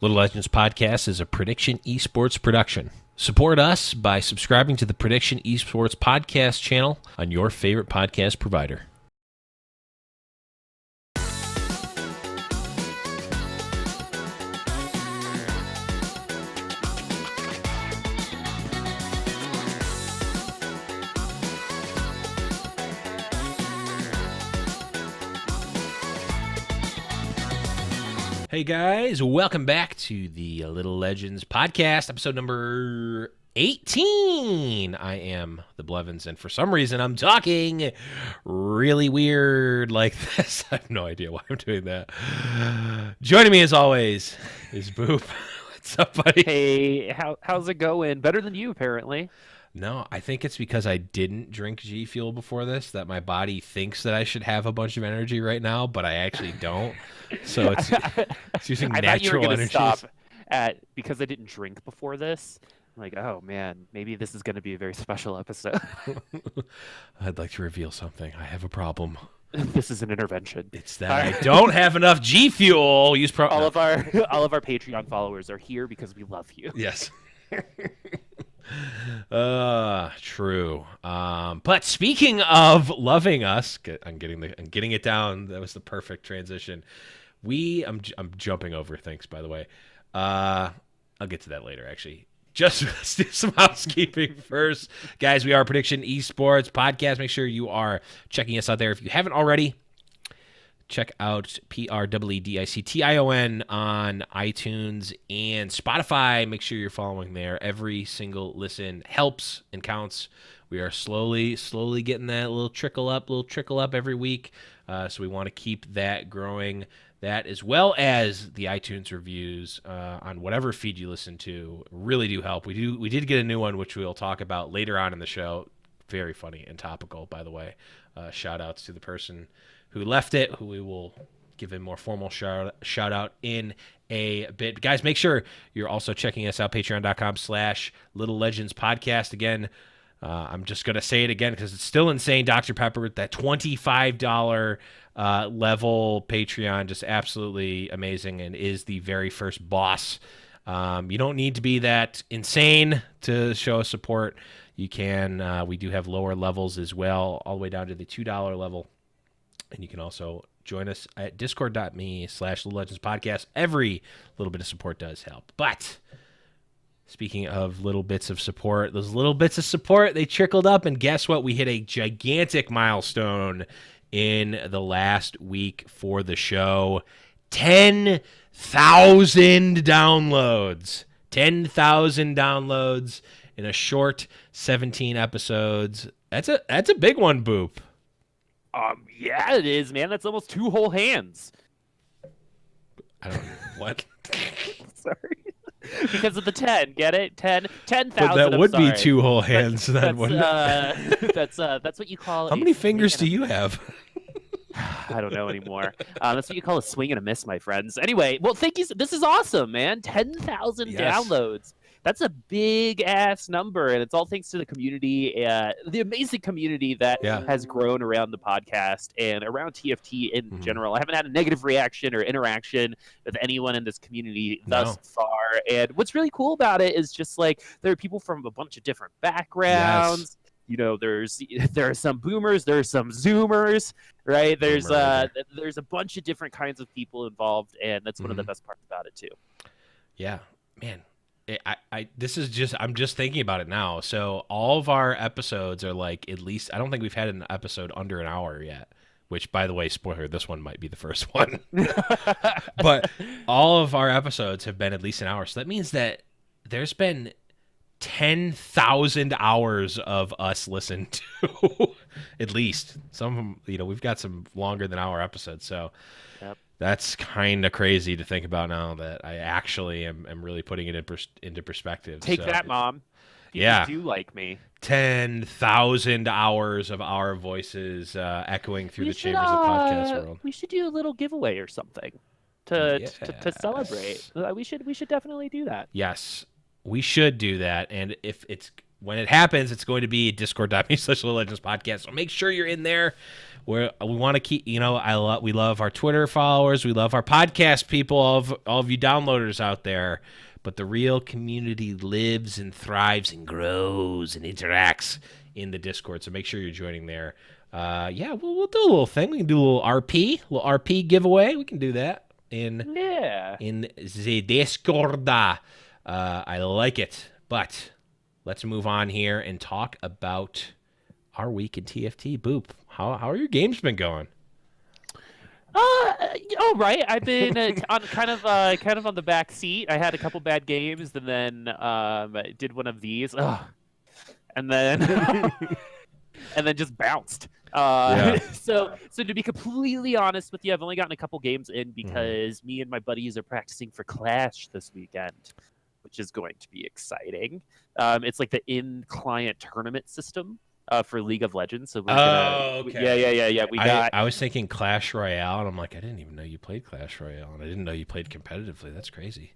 Little Legends Podcast is a Prediction Esports production. Support us by subscribing to the Prediction Esports Podcast channel on your favorite podcast provider. Hey guys, welcome back to the Little Legends Podcast, episode number 18. I am the Blevins, and for some reason I'm talking really weird like this. I have no idea why I'm doing that. Joining me as always is Boop. What's up, buddy? Hey, how's it going? Better than you, apparently. No, I think it's because I didn't drink G Fuel before this that my body thinks that I should have a bunch of energy right now, but I actually don't. So it's using I natural thought you were gonna energies. stop at because I didn't drink before this. I'm like, oh man, maybe this is going to be a very special episode. I'd like to reveal something. I have a problem. This is an intervention. It's that I don't have enough G Fuel. All of our Patreon followers are here because we love you. Yes. True. But speaking of loving us, I'm getting it down. That was the perfect transition. I'm jumping over things, by the way. I'll get to that later, actually. Just let's do some housekeeping first. Guys, we are Prediction Esports Podcast. Make sure you are checking us out there. If you haven't already, check out PREDICTION on iTunes and Spotify. Make sure you're following there. Every single listen helps and counts. We are slowly getting that little trickle up every week. So we want to keep that growing. That, as well as the iTunes reviews on whatever feed you listen to, really do help. We did get a new one, which we'll talk about later on in the show. Very funny and topical, by the way. Shout outs to the person who left it, who we will give a more formal shout out in a bit. But guys, make sure you're also checking us out, patreon.com/Little Legends Podcast. Again, I'm just going to say it again because it's still insane. Dr. Pepper, that $25 level Patreon, just absolutely amazing and is the very first boss. You don't need to be that insane to show us support. You can. We do have lower levels as well, all the way down to the $2 level. And you can also join us at discord.me/Little Legends Podcast. Every little bit of support does help. But speaking of little bits of support, those little bits of support, they trickled up. And guess what? We hit a gigantic milestone in the last week for the show. 10,000 downloads. 10,000 downloads in a short 17 episodes. That's a big one, Boop. Yeah, it is, man. That's almost 2 whole hands. I don't know. What? Sorry. Because of the 10, get it? 10,000. But that would be 2 whole hands. That's what you call. How many fingers do you have? I don't know anymore. That's what you call a swing and a miss, my friends. Anyway, well, thank you. This is awesome, man. 10,000 downloads. That's a big-ass number, and it's all thanks to the community, the amazing community that has grown around the podcast and around TFT in general. I haven't had a negative reaction or interaction with anyone in this community thus far, and what's really cool about it is just, like, there are people from a bunch of different backgrounds. Yes. You know, there are some boomers, there are some zoomers, right? There's a bunch of different kinds of people involved, and that's one of the best parts about it, too. Yeah, man. I'm just thinking about it now. So all of our episodes are like, at least, I don't think we've had an episode under an hour yet, which, by the way, spoiler, this one might be the first one. But all of our episodes have been at least an hour. So that means that there's been 10,000 hours of us listened to, at least. Some of them, we've got some longer than hour episodes. So that's kind of crazy to think about now that I actually am really putting it into perspective. Take that, Mom. You do like me. 10,000 hours of our voices echoing through the chambers of podcast world. We should do a little giveaway or something to celebrate. We should definitely do that. Yes, we should do that. And if it's when it happens, it's going to be discord.me/Legends podcast. So make sure you're in there. We want to keep, we love our Twitter followers. We love our podcast people, all of you downloaders out there. But the real community lives and thrives and grows and interacts in the Discord. So make sure you're joining there. We'll do a little thing. We can do a little RP giveaway. We can do that in the Discord. I like it. But let's move on here and talk about our week in TFT. Boop. How are your games been going? All right. I've been on kind of on the back seat. I had a couple bad games, and then did one of these, and then and then just bounced. So to be completely honest with you, I've only gotten a couple games in because me and my buddies are practicing for Clash this weekend, which is going to be exciting. It's like the in-client tournament system for League of Legends. So we're okay. Yeah. I was thinking Clash Royale, and I'm like, I didn't even know you played Clash Royale, and I didn't know you played competitively. That's crazy.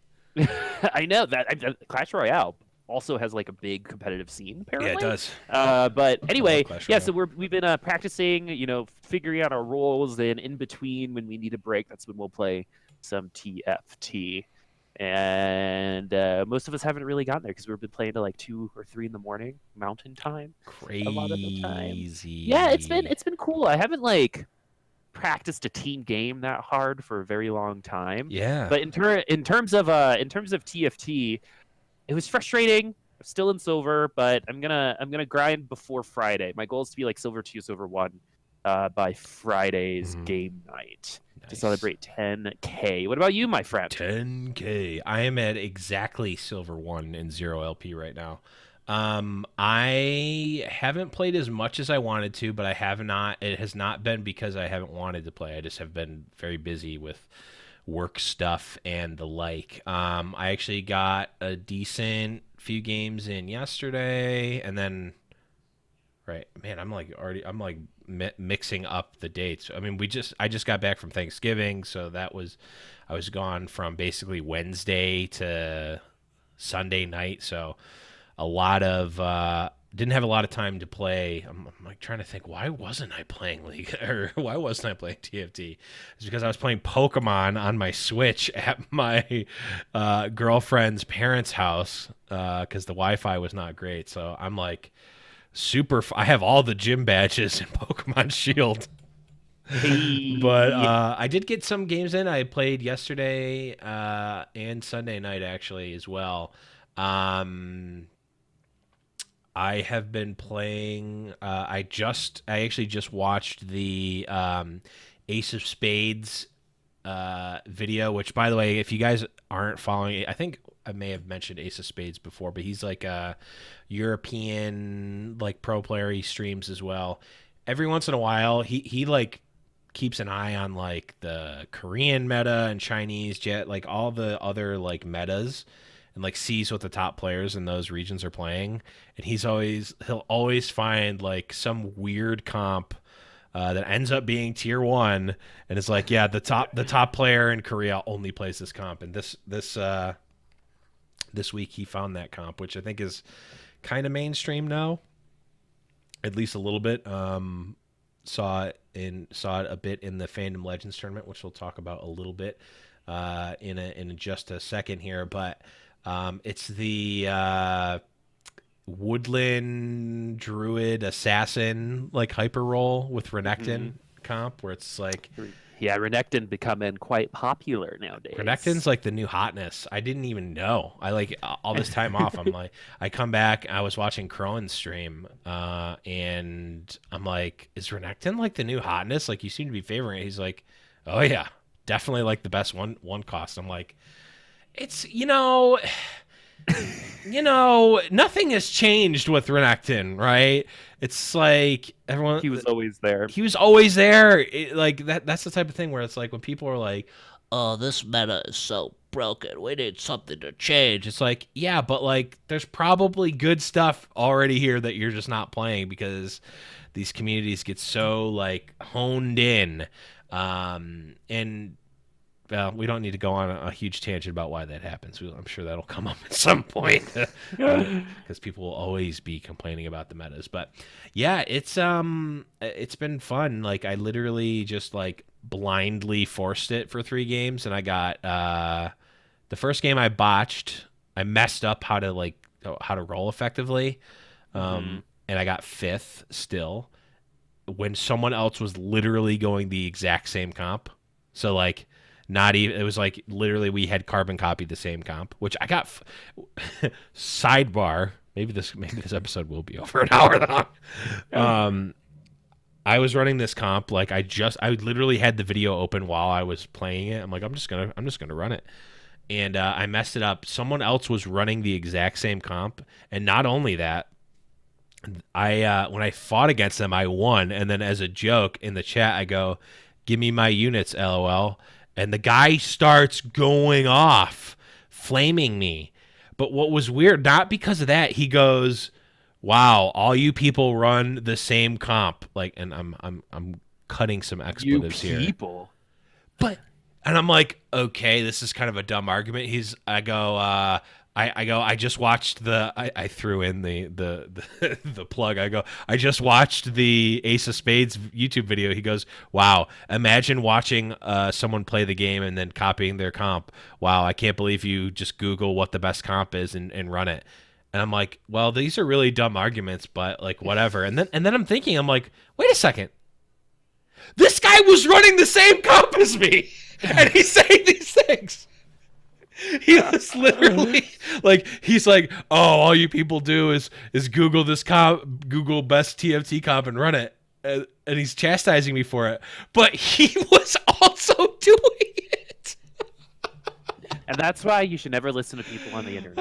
I know that Clash Royale also has like a big competitive scene, apparently. Yeah, it does. But anyway, so we've been practicing, figuring out our roles, and in between when we need a break, that's when we'll play some TFT. And most of us haven't really gotten there because we've been playing to like 2 or 3 in the morning Mountain Time. Crazy. A lot of the time. Yeah, it's been cool. I haven't like practiced a team game that hard for a very long time. Yeah. But in terms of TFT, it was frustrating. I'm still in silver, but I'm gonna grind before Friday. My goal is to be like silver 2, silver 1 by Friday's game night. To celebrate 10K. What about you, my friend? 10K. I am at exactly silver 1 and 0 LP right now. I haven't played as much as I wanted to, but I have not. It has not been because I haven't wanted to play. I just have been very busy with work stuff and the like. I actually got a decent few games in yesterday, and then I'm like mixing up the dates. I mean, I just got back from Thanksgiving, so I was gone from basically Wednesday to Sunday night, so a lot of didn't have a lot of time to play. I'm like trying to think, why wasn't I playing League, or why wasn't I playing TFT? It's because I was playing Pokemon on my Switch at my girlfriend's parents' house because the Wi-Fi was not great. So I'm like I have all the gym badges in Pokemon Shield. But I did get some games in. I played yesterday and Sunday night actually as well. I have been playing. I actually just watched the Ace of Spades video. Which, by the way, if you guys aren't following it, I think I may have mentioned Ace of Spades before, but he's like a European like pro player. He streams as well. Every once in a while, he like keeps an eye on like the Korean meta and Chinese jet, like all the other like metas, and like sees what the top players in those regions are playing. And he'll always find like some weird comp that ends up being tier 1, and it's like, yeah, the top player in Korea only plays this comp. And this week he found that comp, which I think is kind of mainstream now, at least a little bit. Saw it a bit in the Fandom Legends tournament, which we'll talk about a little bit in just a second here. But it's the Woodland Druid Assassin like hyper roll with Renekton comp, where it's like, yeah, Renekton becoming quite popular nowadays. Renekton's like the new hotness. I didn't even know. I like all this time off. I'm like, I come back. I was watching Crowan's stream, and I'm like, is Renekton like the new hotness? Like, you seem to be favoring it. He's like, oh yeah, definitely like the best one cost. I'm like, it's nothing has changed with Renekton, right? It's like everyone. He was always there. He was always there. That's the type of thing where it's like when people are like, "Oh, this meta is so broken. We need something to change." It's like, yeah, but like, there's probably good stuff already here that you're just not playing because these communities get so like honed in, and we don't need to go on a huge tangent about why that happens. I'm sure that'll come up at some point because people will always be complaining about the metas. But yeah, it's been fun. Like I literally just like blindly forced it for 3 games, and I got the first game I botched. I messed up how to roll effectively, Hmm. and I got 5th still when someone else was literally going the exact same comp. So like not even it was like literally we had carbon copied the same comp, which I got sidebar. Maybe this episode will be over an hour long. Um I was running this comp like I literally had the video open while I was playing it. I'm like I'm just going to run it. And I messed it up. Someone else was running the exact same comp, and not only that, I when I fought against them, I won. And then as a joke in the chat, I go, "Give me my units, lol." And the guy starts going off, flaming me. But what was weird, not because of that, he goes, "Wow, all you people run the same comp." Like, and I'm cutting some You expletives here. people. But and I'm like, okay, this is kind of a dumb argument. I just watched I threw in the plug. I go, I just watched the Ace of Spades YouTube video. He goes, wow, imagine watching someone play the game and then copying their comp. Wow, I can't believe you just Google what the best comp is and run it. And I'm like, well, these are really dumb arguments, but like whatever. And then I'm thinking, I'm like, wait a second. This guy was running the same comp as me, and he's saying these things. He was literally like, he's like, oh, all you people do is Google this comp, Google best TFT comp, and run it, and he's chastising me for it. But he was also doing it. And that's why you should never listen to people on the internet.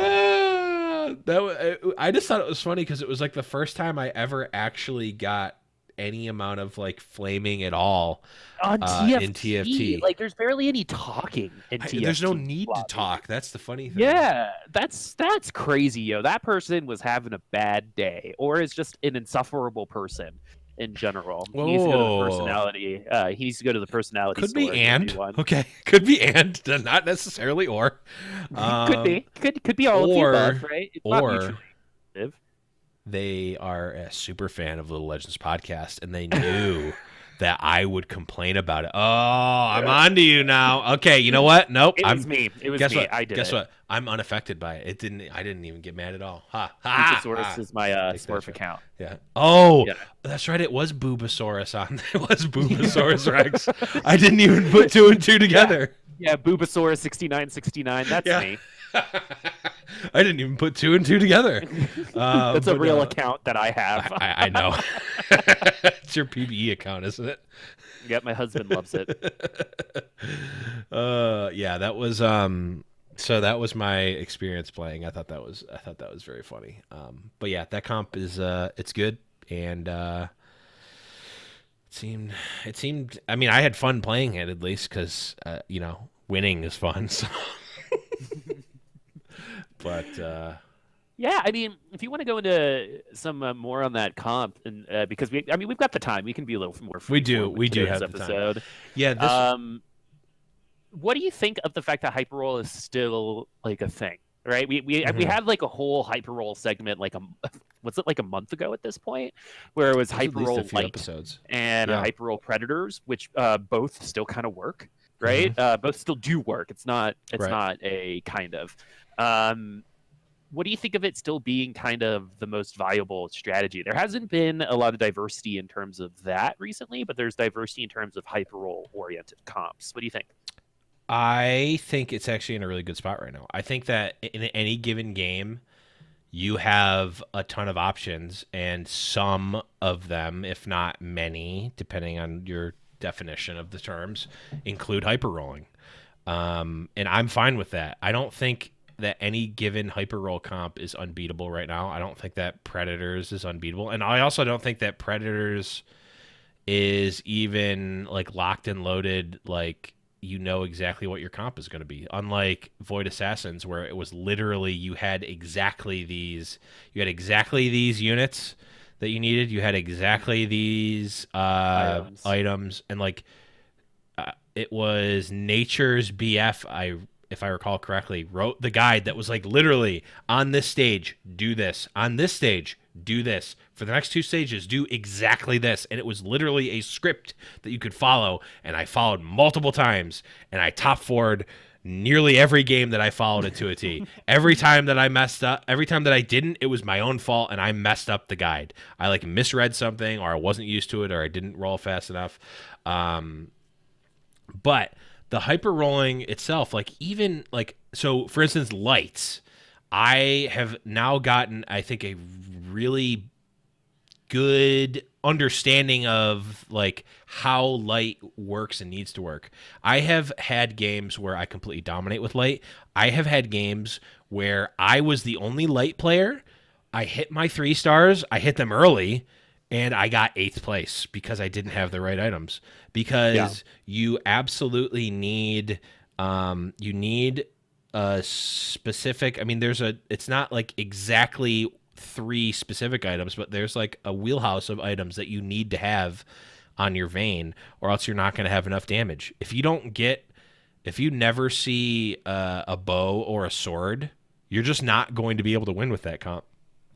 I just thought it was funny because it was like the first time I ever actually got any amount of like flaming at all On in TFT. like there's barely any talking in TFT. There's no need to lobby. talk. That's the funny thing. Yeah, that's crazy, yo. That person was having a bad day, or is just an insufferable person in general. He needs to go to the personality. He needs to go to the personality. Could store be and one. okay. Could be and not necessarily or. Could be. Could be all of the above, right? It's not or mutually exclusive. they are a super fan of Little Legends podcast, and they knew that I would complain about it. Oh, I'm on to you now. Okay, you know what? Nope. It was me. It was guess me. What? I did Guess it. what? I'm unaffected by it. I didn't even get mad at all. Ha. Bubosaurus is my Smurf account. Yeah. Oh, Yeah. that's right. It was Bubosaurus on. It was Bubosaurus Rex. I didn't even put 2 and 2 together. Yeah, Bubosaurus 6969. That's me. I didn't even put 2 and 2 together. That's a real account that I have. I know. It's your PBE account, isn't it? Yep, my husband loves it. Yeah, that was so that was my experience playing. I thought that was very funny. But yeah, that comp is it's good, and it seemed I mean, I had fun playing it, at least, cuz winning is fun. So. But yeah, I mean, if you want to go into some more on that comp, and because we've got the time, we can be a little more. We do have the episode. time. Yeah. What do you think of the fact that hyperroll is still like a thing? Right, we had like a whole hyperroll segment like what's it, like a month ago at this point, where it was hyperroll light episodes and hyperroll predators, which both still kind of work, right? Both still do work. It's not a kind of. What do you think of it still being kind of the most viable strategy? There hasn't been a lot of diversity in terms of that recently, but there's diversity in terms of hyperroll oriented comps. What do you think? I think it's actually in a really good spot right now. I think that in any given game, you have a ton of options, and some of them, if not many, depending on your definition of the terms, include hyperrolling. And I'm fine with that. I don't think that any given hyperroll comp is unbeatable right now. I don't think that Predators is unbeatable, and I also don't think that Predators is even like locked and loaded, like you know exactly what your comp is going to be. Unlike Void Assassins, where it was literally you had exactly these units that you needed. You had exactly these items, and like it was Nature's BF. If I recall correctly, wrote the guide that was like literally on this stage, do this. On this stage, do this. For the next two stages, do exactly this. And it was literally a script that you could follow. And I followed multiple times. And I top forward nearly every game that I followed it to a T. Every time that I messed up, every time that I didn't, it was my own fault and I messed up the guide. I like misread something, or I wasn't used to it, or I didn't roll fast enough. But the hyper rolling itself, like even like, so for instance, lights, I have now gotten, I think, a really good understanding of like how light works and needs to work. I have had games where I completely dominate with light. I have had games where I was the only light player. I hit my 3 stars, I hit them early, and I got 8th place because I didn't have the right items. Because you absolutely need you need a specific, I mean, it's not like exactly 3 specific items, but there's like a wheelhouse of items that you need to have on your vein, or else you're not going to have enough damage. If you never see a bow or a sword, you're just not going to be able to win with that comp.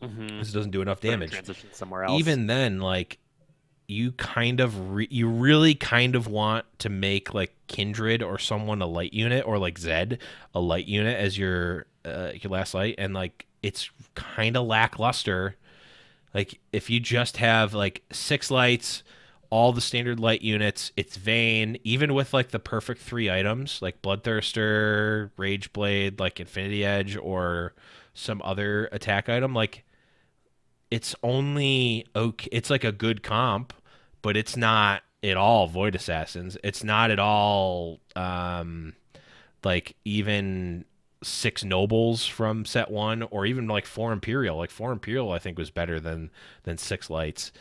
This doesn't do enough damage. Transition somewhere else. Even then, like, you you really kind of want to make like Kindred or someone a light unit, or like Zed a light unit as your last light, and like it's kind of lackluster. Like if you just have like 6 lights, all the standard light units, it's vain. Even with like the perfect 3 items, like Bloodthirster, Rage Blade, like Infinity Edge, or some other attack item, like it's only okay. It's like a good comp, but it's not at all Void Assassins. It's not at all like even 6 Nobles from set 1, or even like 4 Imperial. Like 4 Imperial, I think, was better than 6 Lights,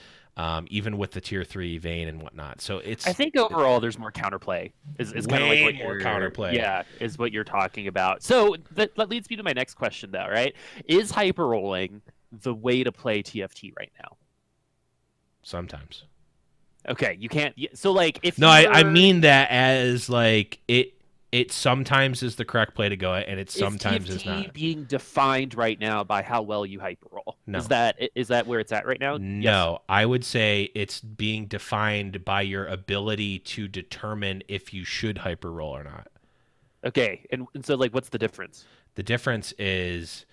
even with the tier 3 Vayne and whatnot. So I think overall there's more counterplay. Is kind of like what more counterplay. Yeah, is what you're talking about. So that leads me to my next question, though. Right? Is hyper rolling the way to play TFT right now? Sometimes. Okay, you can't. So like, if I mean that as like it sometimes is the correct play to go at, and it sometimes is not. Being defined right now by how well you hyper roll. No. Is that where it's at right now? No, Yes. I would say it's being defined by your ability to determine if you should hyper roll or not. Okay, and so like, what's the difference? The difference is,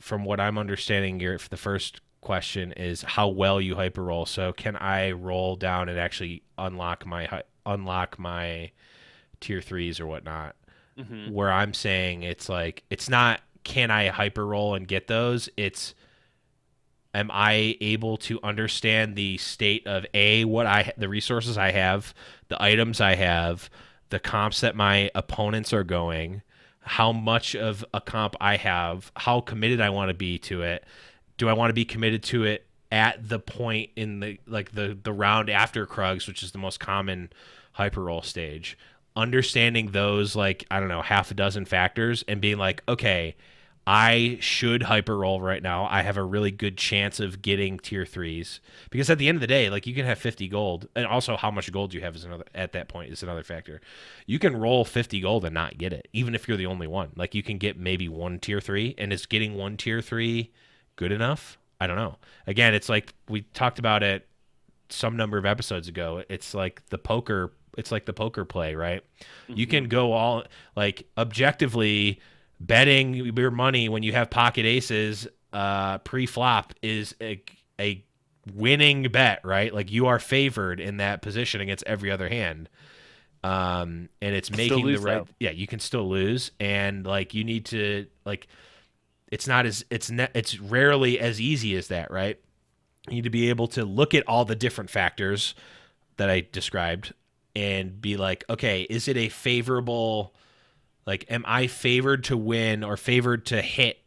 from what I'm understanding, the first question is how well you hyper roll. So can I roll down and actually unlock my tier 3s or whatnot? Where I'm saying it's like, it's not can I hyper roll and get those, it's am I able to understand the state of the resources I have, the items I have, the comps that my opponents are going, how much of a comp I have, how committed I want to be to it. Do I want to be committed to it at the point in the round after Krugs, which is the most common hyper roll stage? Understanding those, like, I don't know, half a dozen factors, and being like, okay, I should hyper roll right now. I have a really good chance of getting tier 3s, because at the end of the day, like, you can have 50 gold, and also how much gold you have at that point is another factor. You can roll 50 gold and not get it, even if you're the only one. Like, you can get maybe 1 tier 3, and is getting 1 tier 3 good enough? I don't know. Again, it's like we talked about it some number of episodes ago. It's like the poker play, right? You can go all, like, objectively, betting your money when you have pocket aces pre-flop is a winning bet, right? Like, you are favored in that position against every other hand. And it's making the right, yeah, you can still lose, and like, you need to, like, it's rarely as easy as that, right? You need to be able to look at all the different factors that I described and be like, okay, is it a favorable, like, am I favored to win or favored to hit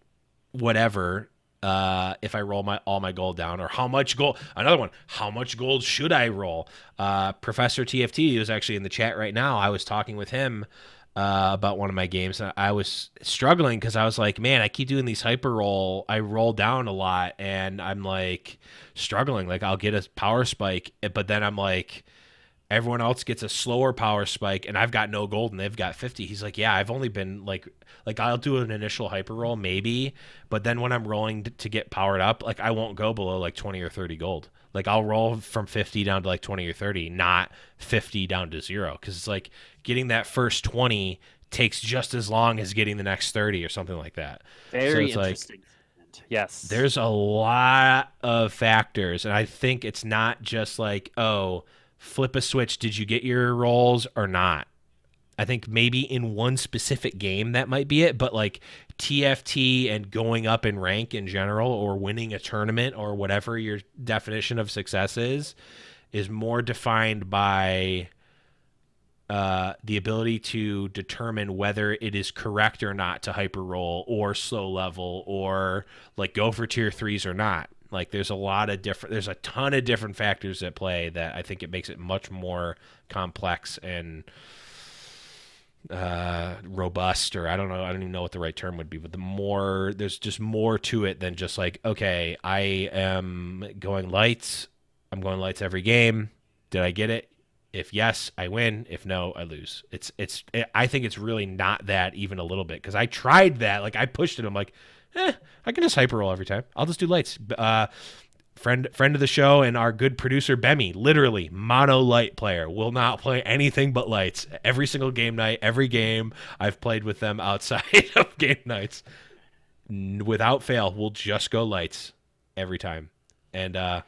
whatever if I roll all my gold down? Or how much gold, another one, how much gold should I roll? Professor TFT is actually in the chat right now. I was talking with him about one of my games, and I was struggling because I was like, man, I keep doing these hyper roll. I roll down a lot, and I'm like struggling. Like, I'll get a power spike, but then I'm like, everyone else gets a slower power spike, and I've got no gold, and they've got 50. He's like, yeah, I've only been like I'll do an initial hyper roll maybe, but then when I'm rolling to get powered up, like I won't go below like 20 or 30 gold. Like I'll roll from 50 down to like 20 or 30, not 50 down to 0, because it's like getting that first 20 takes just as long as getting the next 30 or something like that. Very So it's interesting. like, Yes. there's a lot of factors, and I think it's not just like, oh, flip a switch, did you get your rolls or not? I think maybe in one specific game that might be it, but like TFT and going up in rank in general, or winning a tournament, or whatever your definition of success is more defined by the ability to determine whether it is correct or not to hyper roll or slow level or like go for tier 3s or not. Like there's a ton of different factors at play that I think it makes it much more complex and robust, or I don't even know what the right term would be, but there's just more to it than just like, okay, I'm going lights every game. Did I get it? If yes, I win. If no, I lose. I think it's really not that even a little bit, because I tried that. Like I pushed it. I'm like, I can just hyper roll every time. I'll just do lights. Friend of the show and our good producer Bemi, literally mono light player, will not play anything but lights every single game night. Every game I've played with them outside of game nights, without fail, we'll just go lights every time. And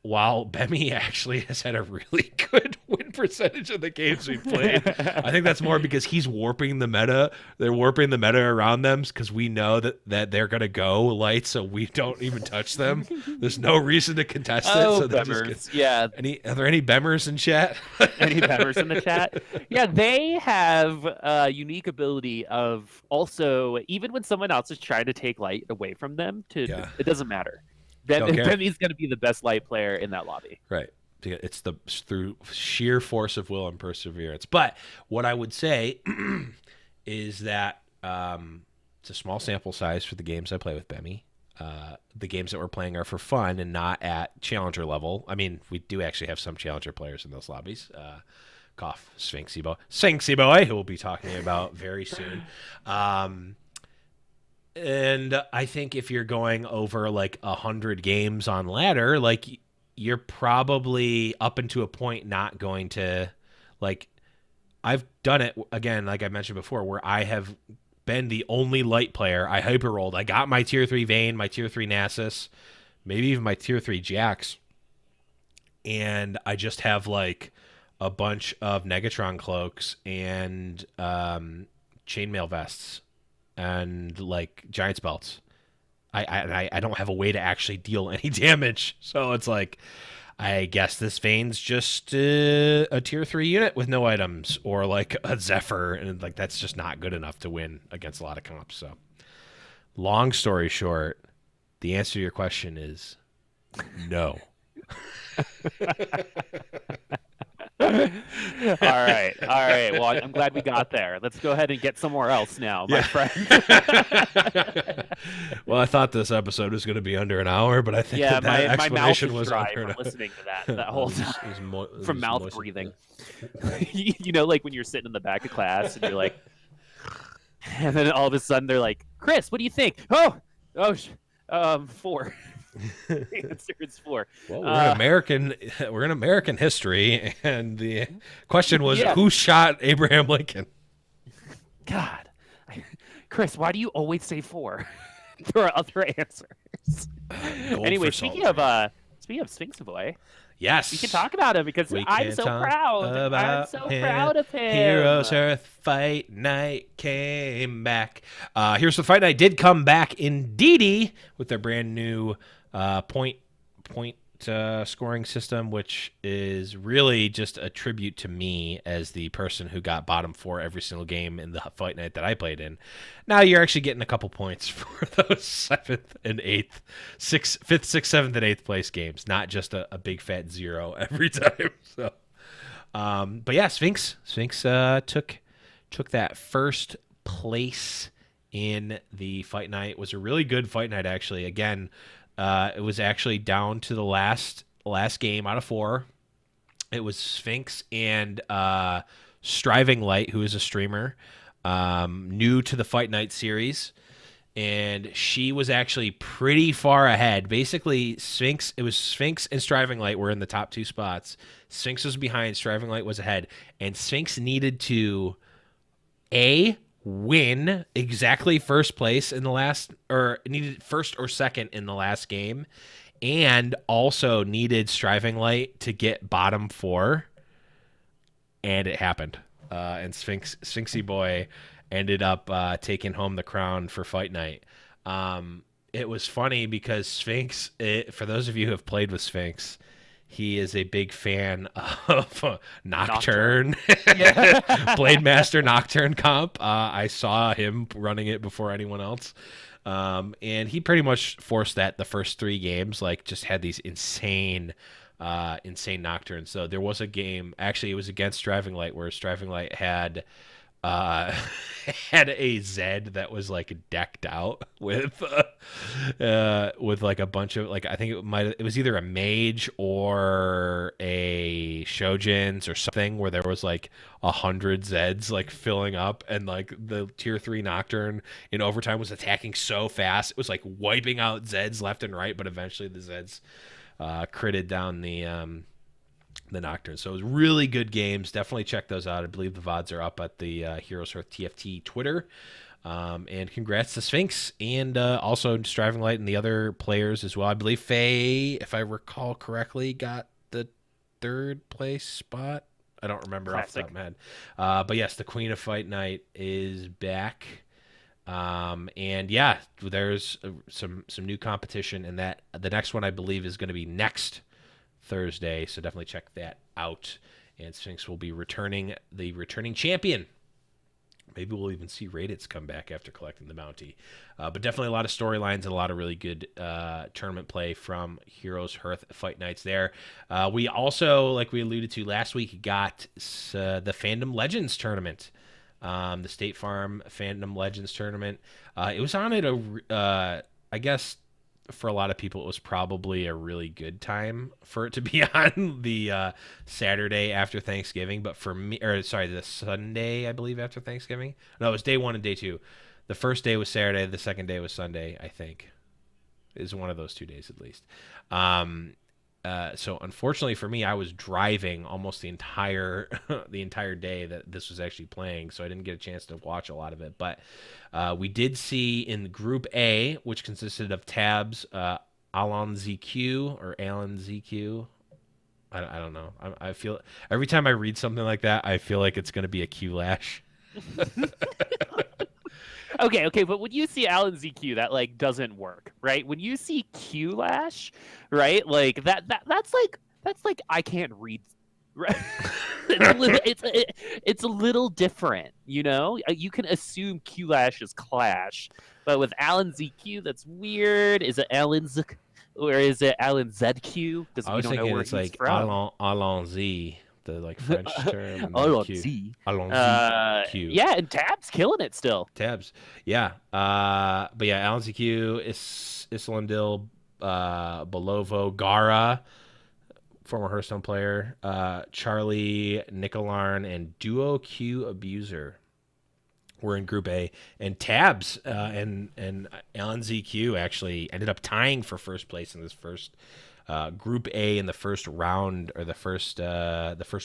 while Bemi actually has had a really good win percentage of the games we've played, I think that's more because he's warping the meta. They're warping the meta around them because we know that they're going to go lights, so we don't even touch them. There's no reason to contest it. So Bemmers. Yeah. Are there any Bemmers in chat? Any Bemmers in the chat? Yeah, they have a unique ability of also, even when someone else is trying to take light away from them, it doesn't matter. Bemi's going to be the best light player in that lobby. Right. It's through sheer force of will and perseverance. But what I would say is that it's a small sample size for the games I play with Bemi. The games that we're playing are for fun and not at challenger level. I mean, we do actually have some challenger players in those lobbies. Cough, Sphinxy Boy, who we'll be talking about very soon. And I think if you're going over like 100 games on ladder, like you're probably up into a point not going to, like, I've done it again, like I mentioned before, where I have been the only light player. I hyper rolled. I got my tier 3 Vayne, my tier 3 Nasus, maybe even my tier 3 Jax. And I just have like a bunch of Negatron cloaks and chainmail vests and like Giant's belts. I don't have a way to actually deal any damage, so it's like, I guess this Vayne's just a tier 3 unit with no items, or like a Zephyr, and like that's just not good enough to win against a lot of comps. So, long story short, the answer to your question is no. All right. Well, I'm glad we got there. Let's go ahead and get somewhere else now, my friend. Well, I thought this episode was going to be under an hour, but I think that explanation was dry from listening to that whole time from mouth breathing. You know, like when you're sitting in the back of class and you're like, and then all of a sudden they're like, "Chris, what do you think?" Oh, 4. The answer is 4. Well, we're in American history, and the question was, who shot Abraham Lincoln? God, Chris, why do you always say 4? There are other answers. Anyway, speaking of Sphinx Boy, yes, we can talk about him because I'm so proud. I'm so proud of him. Heroes Earth Fight Night came back. Heroes Earth Fight Night did come back indeedy with their brand new point scoring system, which is really just a tribute to me as the person who got bottom 4 every single game in the fight night that I played in. Now you're actually getting a couple points for those 5th, 6th, 7th, and 8th place games, not just a big fat 0 every time. So, but yeah, Sphinx took that first place in the fight night. It was a really good fight night, actually. Again, it was actually down to the last game out of 4. It was Sphinx and Striving Light, who is a streamer, new to the Fight Night series, and she was actually pretty far ahead. Basically, it was Sphinx and Striving Light were in the top 2 spots. Sphinx was behind, Striving Light was ahead, and Sphinx needed to win exactly first place in the last, or needed first or second in the last game, and also needed Striving Light to get bottom 4, and it happened. And Sphinxy Boy ended up taking home the crown for Fight Night. It was funny because Sphinx, for those of you who have played with Sphinx, he is a big fan of Nocturne. Blade Master Nocturne comp. I saw him running it before anyone else. And he pretty much forced that the first 3 games, like just had these insane Nocturnes. So there was a game, actually it was against Striving Light, where Striving Light had had a Zed that was like decked out with like a bunch of, like, I think it was either a mage or a Shojin's or something, where there was like 100 Zeds like filling up, and like the tier 3 Nocturne in overtime was attacking so fast it was like wiping out Zeds left and right, but eventually the Zeds critted down the Nocturne. So it was really good games. Definitely check those out. I believe the VODs are up at the Heroes Hearth TFT Twitter. And congrats to Sphinx and also Striving Light and the other players as well. I believe Faye, if I recall correctly, got the 3rd place spot. I don't remember off the top of my head. But yes, the Queen of Fight Night is back. And yeah, there's some new competition, and that the next one I believe is going to be next Thursday, so definitely check that out. And Sphinx will be the returning champion. Maybe we'll even see Raditz come back after collecting the bounty. But definitely a lot of storylines and a lot of really good tournament play from Heroes Hearth Fight Nights there. We also, like we alluded to last week, got the Fandom Legends tournament. The State Farm Fandom Legends tournament. It was on at I guess for a lot of people, it was probably a really good time for it to be on the Saturday after Thanksgiving. But for me, the Sunday, I believe, after Thanksgiving. No, it was day 1 and day 2. The first day was Saturday. The second day was Sunday, I think. Is one of those 2 days at least. So unfortunately for me, I was driving almost the entire day that this was actually playing, so I didn't get a chance to watch a lot of it. But we did see in Group A, which consisted of Tabs, Alan ZQ or Alan ZQ. I don't know. I feel every time I read something like that, I feel like it's going to be a Q Lash. Okay, but when you see Alan ZQ, that like doesn't work, right? When you see Q Lash, right? Like that's like I can't read. Right? It's a little different, you know. You can assume Q Lash is Clash, but with Alan ZQ, that's weird. Is it Alan Z, or is it Alan ZQ? Because we don't know where it's he's like from. Alan Z, the like French term. Alan Q. Z. Alan Z Q. Yeah, and Tab's killing it still. Tabs, yeah. But yeah, Alan ZQ, Islandil, Belovo, Gara, former Hearthstone player, Charlie, Nicolarn, and Duo Q Abuser were in Group A, and Tabs and Alan ZQ actually ended up tying for first place in this first Group A in the first round, or the first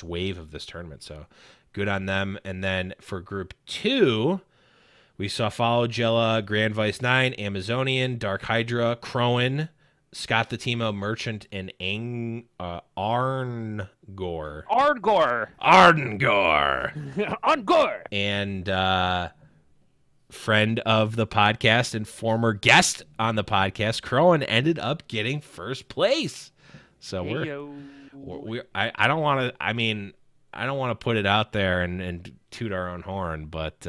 wave of this tournament. So good on them. And then for Group 2, we saw Follow Jella, Grand Vice 9, Amazonian, Dark Hydra, Crowan, Scott the Timo, Merchant, and Arngor. And friend of the podcast and former guest on the podcast, Crowan, ended up getting first place. So I don't want to. I mean, I don't want to put it out there and toot our own horn, but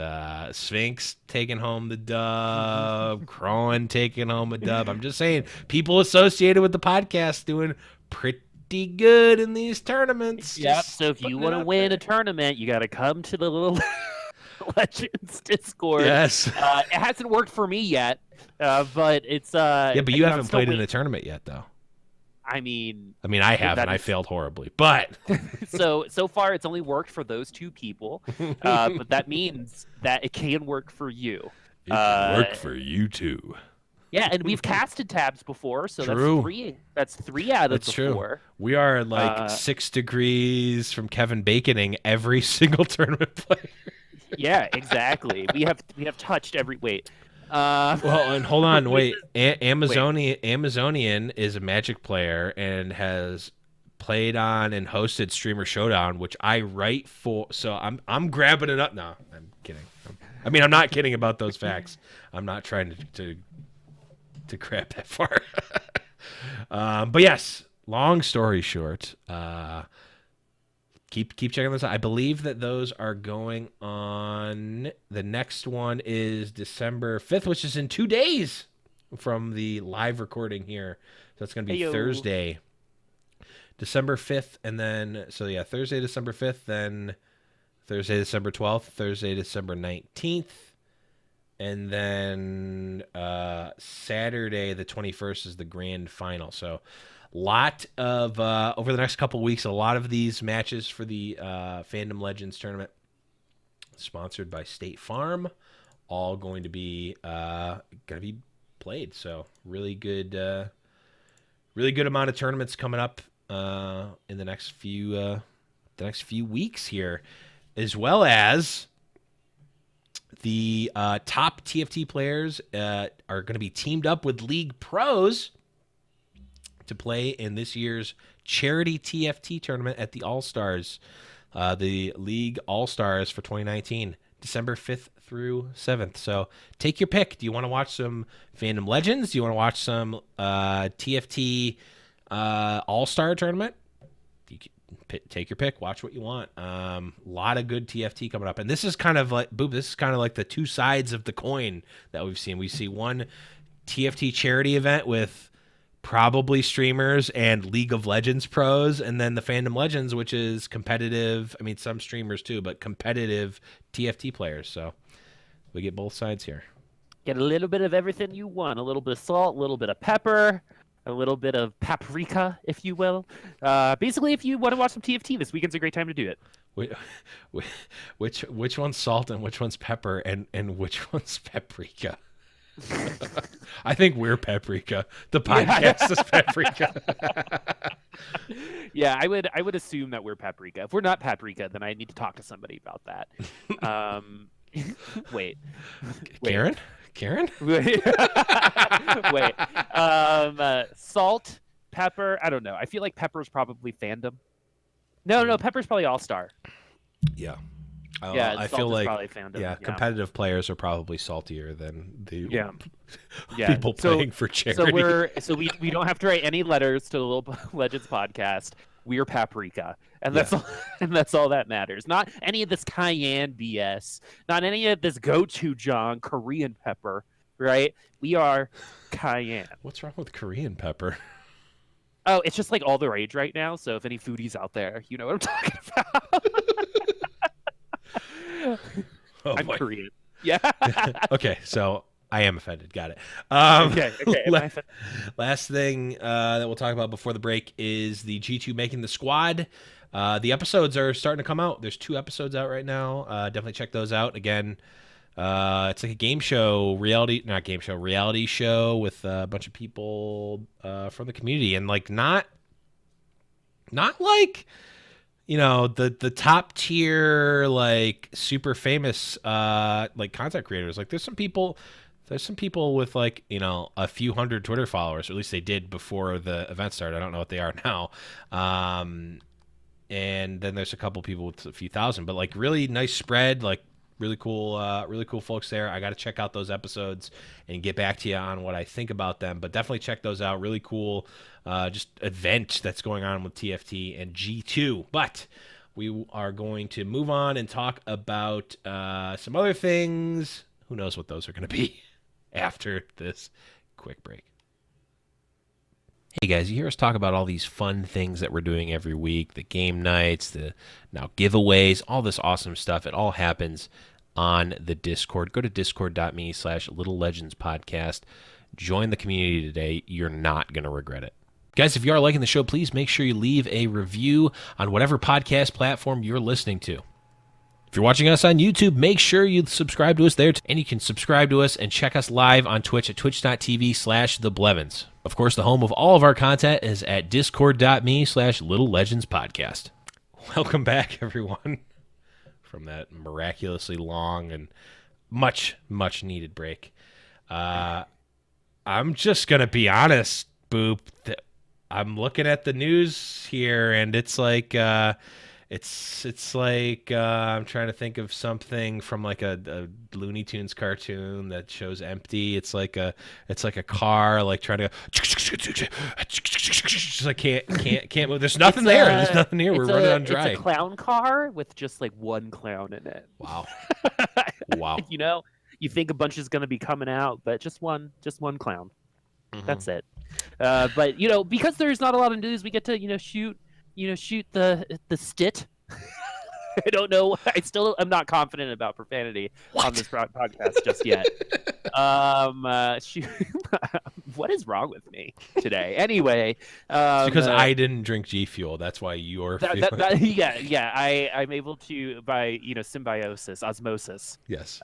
Sphinx taking home the dub, Crowan taking home a dub. I'm just saying, people associated with the podcast doing pretty good in these tournaments. Yep. So if you want to win a tournament, you got to come to the little Legends Discord. Yes. It hasn't worked for me yet, but it's yeah. But you haven't played in a tournament yet, though. I mean, I haven't. I failed horribly, but so far it's only worked for those two people, but that means that it can work for you. it can work for you too. Yeah, and we've casted tabs before, so True. that's three out of That's the true. four. We are like 6 degrees from Kevin Baconing every single tournament player. Yeah, exactly. We have touched every wait. Well, and hold on, wait. Amazonian is a Magic player and has played on and hosted Streamer Showdown, which I write for. So I'm grabbing it up. No, I'm kidding. I'm not kidding about those facts. I'm not trying to grab that far. But yes, long story short, keep checking this out. I believe that those are going on. The next one is December 5th, which is in 2 days from the live recording here. So it's going to be Thursday, December 5th, and then Thursday, December 5th, then Thursday, December 12th, Thursday, December 19th. And then Saturday, the 21st, is the grand final. So lot of, over the next couple of weeks, a lot of these matches for the Fandom Legends tournament, sponsored by State Farm, all going to be played. So really good amount of tournaments coming up in the next few weeks here, as well as the top TFT players are going to be teamed up with League Pros to play in this year's charity TFT tournament at the All-Stars, the League All-Stars for 2019, December 5th through 7th. So take your pick. Do you want to watch some Fandom Legends? Do you want to watch some TFT All-Star tournament? Take your pick. Watch what you want. A lot of good TFT coming up, and this is kind of like the two sides of the coin that we've seen. We see one TFT charity event with probably streamers and League of Legends pros, and then the Fandom Legends, which is competitive. Some streamers too, but competitive TFT players. So we get both sides here. Get a little bit of everything you want. A little bit of salt, a little bit of pepper, a little bit of paprika, if you will. Basically, if you want to watch some TFT, this weekend's a great time to do it. Which one's salt and which one's pepper and which one's paprika? I think we're paprika. The podcast is paprika. Yeah, I would assume that we're paprika. If we're not paprika, then I need to talk to somebody about that. Wait. Karen? Wait. Salt, pepper. I don't know. I feel like pepper's probably Fandom. No, pepper's probably All-Star. Yeah. I feel like competitive players are probably saltier than the people playing for charity. So we don't have to write any letters to the Little Legends podcast. We're paprika, and that's all that matters. Not any of this cayenne BS. Not any of this gochujang Korean pepper. Right? We are cayenne. What's wrong with Korean pepper? Oh, it's just like all the rage right now. So if any foodies out there, you know what I'm talking about. I'm Korean. Yeah. Okay, so I am offended. Got it. Okay. Last thing that we'll talk about before the break is the G2 making the squad. The episodes are starting to come out. There's 2 episodes out right now. Definitely check those out. Again, it's like a reality show with a bunch of people from the community, and like not like, the top tier, like super famous like content creators. Like there's some people with like, a few hundred Twitter followers, or at least they did before the event started. I don't know what they are now. And then there's a couple people with a few thousand, but like really nice spread, like really cool folks there. I got to check out those episodes and get back to you on what I think about them, but definitely check those out. Really cool just event that's going on with TFT and G2. But we are going to move on and talk about some other things. Who knows what those are going to be after this quick break. Hey guys, you hear us talk about all these fun things that we're doing every week, the game nights, the now giveaways, all this awesome stuff. It all happens on the Discord. Go to discord.me/Little Legends Podcast. Join the community today. You're not going to regret it. Guys, if you are liking the show, please make sure you leave a review on whatever podcast platform you're listening to. If you're watching us on YouTube, make sure you subscribe to us there. And you can subscribe to us and check us live on Twitch at twitch.tv/theblevins. Of course, the home of all of our content is at discord.me/littlelegendspodcast. Welcome back, everyone, from that miraculously long and much, much needed break. I'm just going to be honest, Boop. I'm looking at the news here, and it's like it's like I'm trying to think of something from like a Looney Tunes cartoon that shows empty. It's like a car like trying to go, just like can't move. There's nothing there. There's nothing here. We're running on dry. It's a clown car with just like one clown in it. Wow. Wow. You know, you think a bunch is going to be coming out, but just one clown. Mm-hmm. That's it. But you know, because there's not a lot of news, we get to shoot the stit. I don't know. I'm not confident about profanity on this podcast just yet. What is wrong with me today? Anyway, it's because I didn't drink G Fuel. That's why you're. I'm able to, by symbiosis, osmosis. Yes.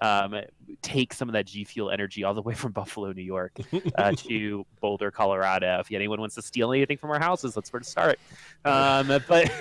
Take some of that G Fuel energy all the way from Buffalo, New York, to Boulder, Colorado. If anyone wants to steal anything from our houses, that's where to start. But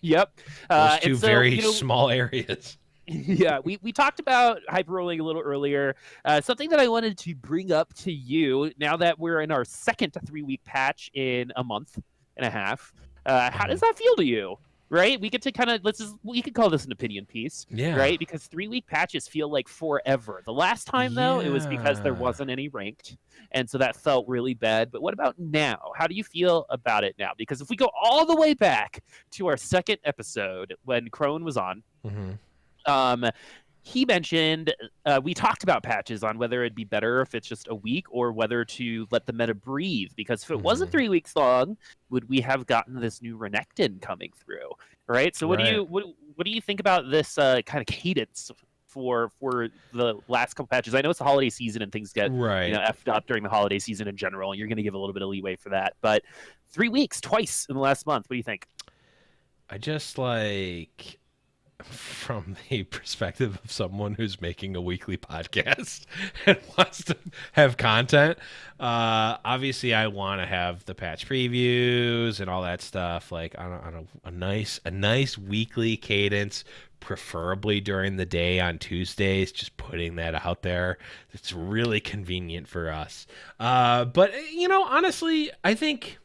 yep. Those two very small areas. Yeah, we talked about hyper rolling a little earlier. Something that I wanted to bring up to you now that we're in our second 3-week patch in a month and a half. How does that feel to you? Right? We get to kind of we could call this an opinion piece. Yeah. Right? Because 3-week patches feel like forever. The last time though, it was because there wasn't any ranked. And so that felt really bad. But what about now? How do you feel about it now? Because if we go all the way back to our second episode when Crone was on, he mentioned we talked about patches on whether it'd be better if it's just a week or whether to let the meta breathe. Because if it wasn't 3 weeks long, would we have gotten this new Renekton coming through? Right. So what do you think about this kind of cadence for the last couple patches? I know it's the holiday season and things get effed up during the holiday season in general, and you're going to give a little bit of leeway for that. But 3 weeks, twice in the last month. What do you think? I just like, from the perspective of someone who's making a weekly podcast and wants to have content, obviously I want to have the patch previews and all that stuff like on a nice weekly cadence, preferably during the day on Tuesdays. Just putting that out there, it's really convenient for us. But honestly, I think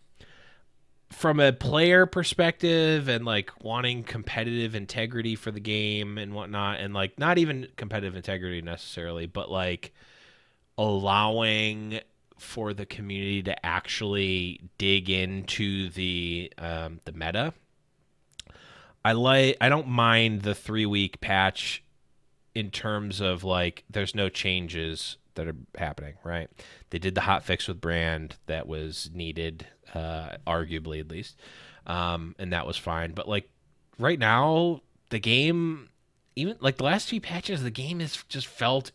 from a player perspective and like wanting competitive integrity for the game and whatnot, and like not even competitive integrity necessarily, but like allowing for the community to actually dig into the meta. I don't mind the 3-week patch in terms of like there's no changes that are happening, right? They did the hot fix with Brand that was needed, arguably at least, and that was fine. But like right now, the game, even like the last few patches, the game has just felt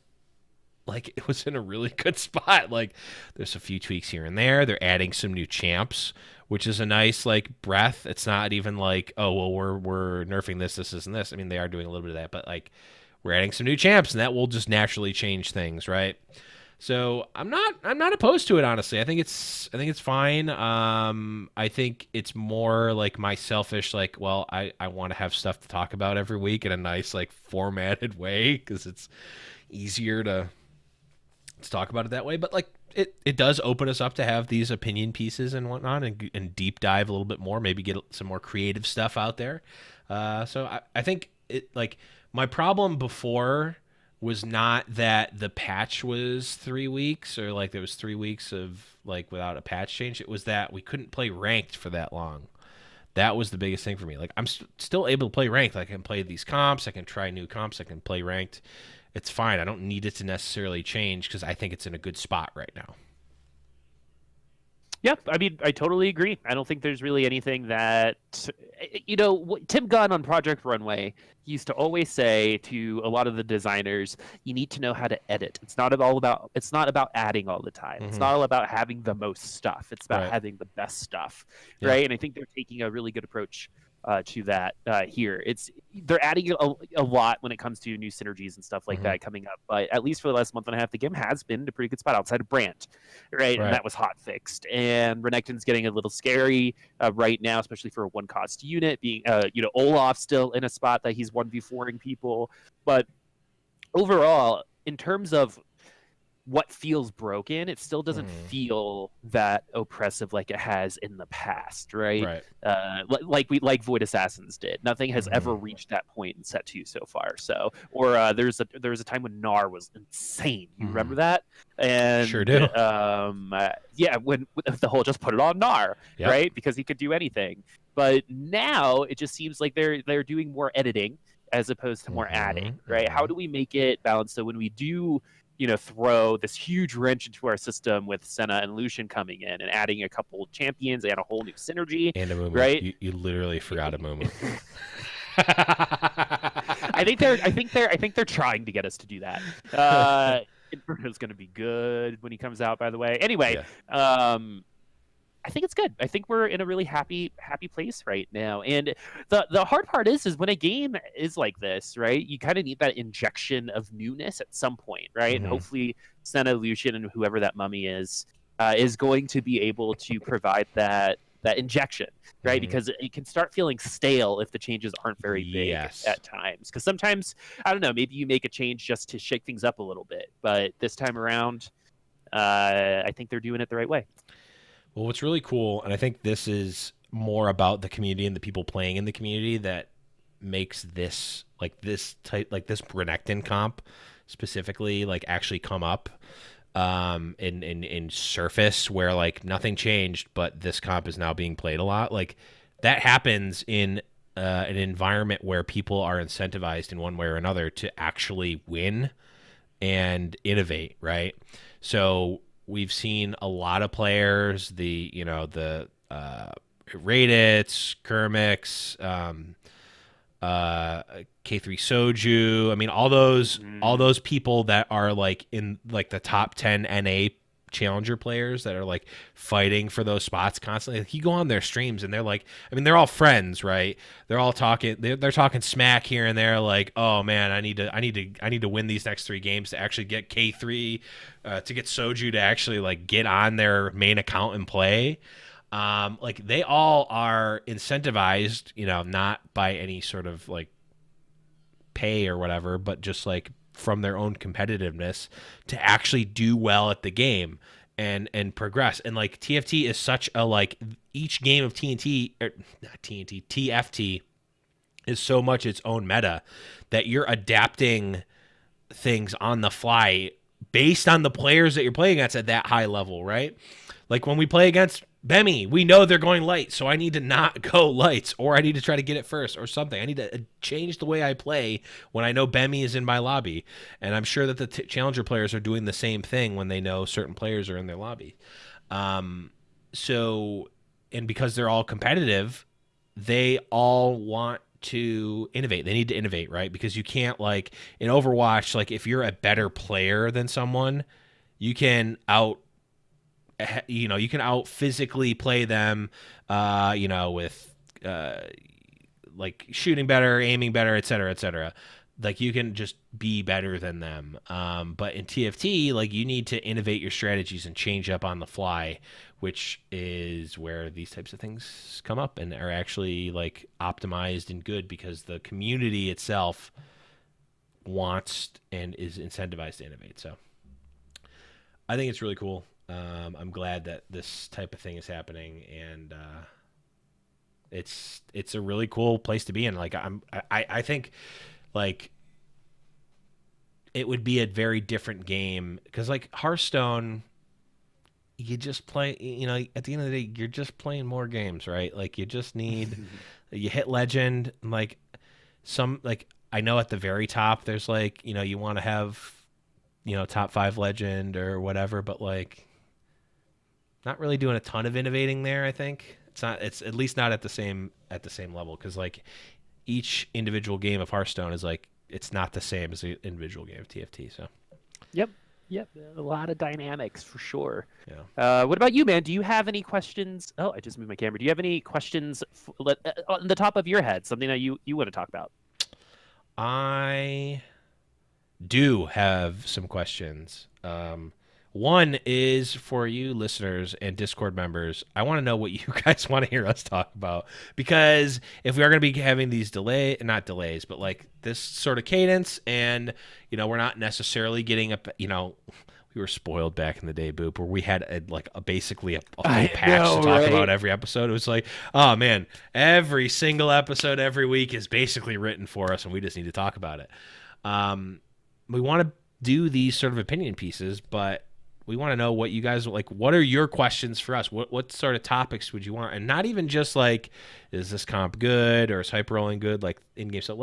like it was in a really good spot. Like there's a few tweaks here and there. They're adding some new champs, which is a nice like breath. It's not even like, oh well, we're nerfing this, and this. I mean, they are doing a little bit of that, but like we're adding some new champs, and that will just naturally change things, right? So I'm not opposed to it, honestly. I think it's fine. I think it's more like my selfish, like, well, I want to have stuff to talk about every week in a nice like formatted way because it's easier to talk about it that way. But like it does open us up to have these opinion pieces and whatnot, and deep dive a little bit more, maybe get some more creative stuff out there. So I think it, like, my problem before was not that the patch was 3 weeks or like there was 3 weeks of like without a patch change. It was that we couldn't play ranked for that long. That was the biggest thing for me. Like I'm still able to play ranked. Like, I can play these comps. I can try new comps. I can play ranked. It's fine. I don't need it to necessarily change because I think it's in a good spot right now. Yep, I mean, I totally agree. I don't think there's really anything that, you know, Tim Gunn on Project Runway used to always say to a lot of the designers, you need to know how to edit. It's not about adding all the time. It's Hmm. not all about having the most stuff. It's about Right. having the best stuff, Yeah. right? And I think they're taking a really good approach to that here. They're adding a lot when it comes to new synergies and stuff like Hmm. that coming up. But at least for the last month and a half, the game has been in a pretty good spot outside of Brand, right? And Right. that was hot fixed. And Renekton's getting a little scary right now, especially for a one cost unit. Being, Olaf still in a spot that he's 1v4ing people. But overall, in terms of what feels broken, it still doesn't Hmm. feel that oppressive like it has in the past, right? Right. Like Void Assassins did. Nothing has Hmm. ever reached that point in set two so far. So, or there was a time when Gnar was insane. You Hmm. remember that? Sure And do. yeah, when the whole just put it on Gnar, Yep. right? Because he could do anything. But now it just seems like they're doing more editing as opposed to more Hmm. adding, right? How Hmm. do we make it balanced so when we do throw this huge wrench into our system with Senna and Lucian coming in and adding a couple champions and a whole new synergy, And a Mumu. right? You literally forgot a Mumu. I think they're trying to get us to do that. Inferno's going to be good when he comes out, by the way. Anyway, Yeah. um, I think it's good. I think we're in a really happy place right now. And the hard part is when a game is like this, right? You kind of need that injection of newness at some point, right? And Hmm. hopefully Senna, Lucian, and whoever that mummy is going to be able to provide that injection, right? Hmm. Because it can start feeling stale if the changes aren't very big Yes. at times. Because sometimes, I don't know, maybe you make a change just to shake things up a little bit, but this time around, I think they're doing it the right way. Well, what's really cool, and I think this is more about the community and the people playing in the community that makes this type like this Renekton comp specifically like actually come up in surface where like nothing changed, but this comp is now being played a lot. Like that happens in an environment where people are incentivized in one way or another to actually win and innovate, right? So we've seen a lot of players, the Raditz, Kermix, uh, K3 Soju. I mean, all Mhm. those people that are like in like the top 10 NA challenger players that are like fighting for those spots constantly. Like, you go on their streams and they're like, I mean, they're all friends, right? They're all talking, they're talking smack here and there. Like, oh man, I need to win these next 3 games to actually get K3, to get Soju to actually like get on their main account and play. Like they all are incentivized, not by any sort of like pay or whatever, but just like from their own competitiveness to actually do well at the game and progress. And like TFT is such a like each game of TNT or not TNT TFT is so much its own meta that you're adapting things on the fly based on the players that you're playing against at that high level, right? Like when we play against Bemi, we know they're going light, so I need to not go lights, or I need to try to get it first, or something. I need to change the way I play when I know Bemi is in my lobby, and I'm sure that the challenger players are doing the same thing when they know certain players are in their lobby. Um, so, and because they're all competitive, they all want to innovate. They need to innovate, right? Because you can't like in Overwatch, like if you're a better player than someone, you can you can out physically play them, with uh, like shooting better, aiming better, et cetera, et cetera. Like you can just be better than them. But in TFT, like you need to innovate your strategies and change up on the fly, which is where these types of things come up and are actually like optimized and good because the community itself wants and is incentivized to innovate. So I think it's really cool. I'm glad that this type of thing is happening, and it's a really cool place to be in. Like I think like it would be a very different game because like Hearthstone, you just play. At the end of the day, you're just playing more games, right? Like you just need you hit legend. Like some like I know at the very top, there's like you want to have top 5 legend or whatever, but like not really doing a ton of innovating there. I think it's not. It's at least not at the same level, because like each individual game of Hearthstone is like it's not the same as the individual game of TFT. So Yep. Yep. A lot of dynamics for sure. yeah. What about you, man? Do you have any questions? Oh, I just moved my camera. Do you have any questions on the top of your head? Something that you want to talk about? I do have some questions. One is for you listeners and Discord members. I want to know what you guys want to hear us talk about, because if we are going to be having these not delays, but like this sort of cadence, and we're not necessarily getting we were spoiled back in the day, Boop, where we had basically a full patch to talk about every episode. It was like, oh man, every single episode every week is basically written for us, and we just need to talk about it. We want to do these sort of opinion pieces, but we want to know what you guys like. What are your questions for us? What sort of topics would you want? And not even just like, is this comp good or is hyper rolling good? Like in game. So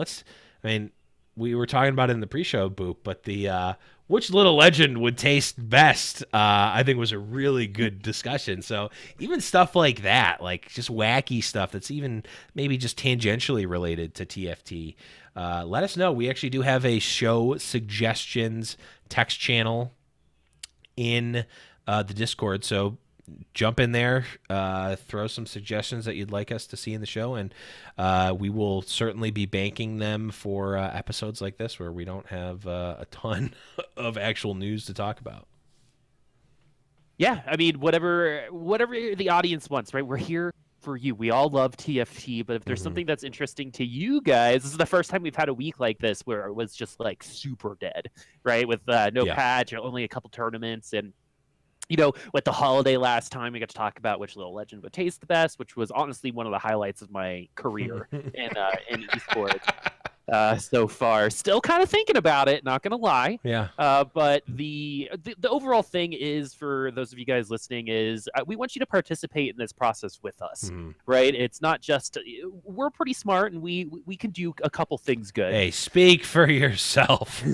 we were talking about it in the pre-show, Boop, but the which little legend would taste best, I think was a really good discussion. So even stuff like that, like just wacky stuff that's even maybe just tangentially related to TFT, let us know. We actually do have a show suggestions text channel in the Discord, so jump in there, throw some suggestions that you'd like us to see in the show, and we will certainly be banking them for episodes like this where we don't have a ton of actual news to talk about. Yeah, I mean, whatever the audience wants, right? We're here for you. We all love TFT, but if there's something that's interesting to you guys, this is the first time we've had a week like this where it was just like super dead, right? With no patch, only a couple tournaments, and with the holiday last time, we got to talk about which little legend would taste the best, which was honestly one of the highlights of my career in esports. So far, still kind of thinking about it, not gonna lie. Yeah. But the overall thing is, for those of you guys listening, is we want you to participate in this process with us, right? It's not just we're pretty smart and we can do a couple things good. Hey, speak for yourself.